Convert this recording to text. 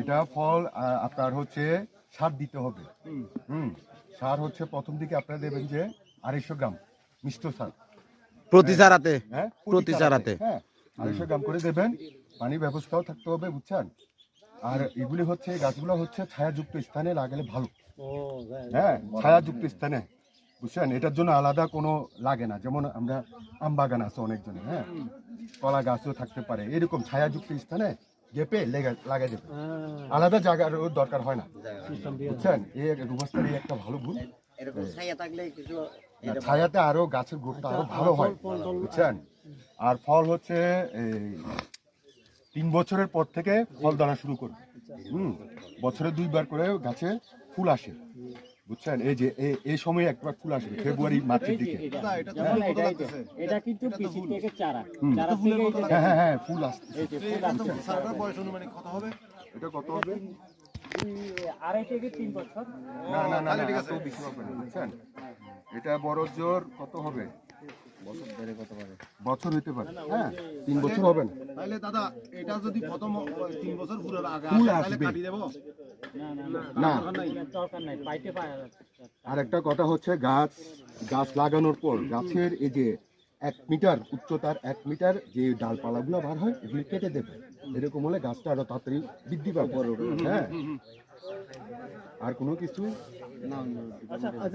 এটা ফল আপনার হচ্ছে সার দিতে হবে। সার হচ্ছে প্রথম দিকে আপনারা দেবেন যে 250 গ্রাম মিশ্র সার প্রতি চারাতে। হ্যাঁ প্রতি চারাতে। হ্যাঁ 250 গ্রাম করে দেবেন। পানি ব্যবস্থাও থাকতে হবে, বুঝছেন। আর এগুলি হচ্ছে গাছগুলো হচ্ছে ছায়াযুক্ত স্থানে লাগালে ভালো। হ্যাঁ ছায়াযুক্ত স্থানে, বুঝছেন। এটার জন্য আলাদা কোনো লাগে না। যেমন আমরা আম বাগান আছে অনেকজনের, হ্যাঁ কলা গাছও থাকতে পারে, এরকম ছায়াযুক্ত স্থানে গেপে লাগাই দেবে, আলাদা জায়গার দরকার হয় না, বুঝছেন। এই রুবাস্টার এই একটা ভালো গুণ। ছায়াতে আরো গাছের গ্রোথটা আরো ভালো হয়, বুঝছেন। আর ফল হচ্ছে এই 3 বছরের পর থেকে ফল দানা শুরু করবে। বছরে 2 বার করে গাছে ফুল আসে, বুঝছেন। এই যে এই সময় একবার ফুল আসবে ফেব্রুয়ারি মার্চের দিকে। এটা কিন্তু পিসি থেকে চারা থেকে হ্যাঁ হ্যাঁ হ্যাঁ ফুল আসছে। এই যে ফুল আসছে। সারাটার বয়স অনুমানিক কত হবে? এটা কত হবে? 2.5 থেকে 3 বছর। না না না ঠিক আছে, বেশি হবে না, বুঝছেন। এটা বড় জোর কত হবে? বছর হইতে পারে, হ্যাঁ 3 বছর হবে না। তাহলে দাদা এটা যদি প্রথম 3 বছর পুরো আগে ফুল আসে তাহলে আসবে। কাটি দেব? না দরকার নাই, পাইতে পারে। আর একটা কথা হচ্ছে গাছ লাগানোর পর গাছের এই যে 1 মিটার উচ্চতার 1 মিটার যে ডালপালাগুলো বার হয় এগুলি কেটে দেবে। এরকম হলে গাছটা আরো তাড়াতাড়ি বৃদ্ধি পাবে। হ্যাঁ আর কোনো কিছু আচ্ছা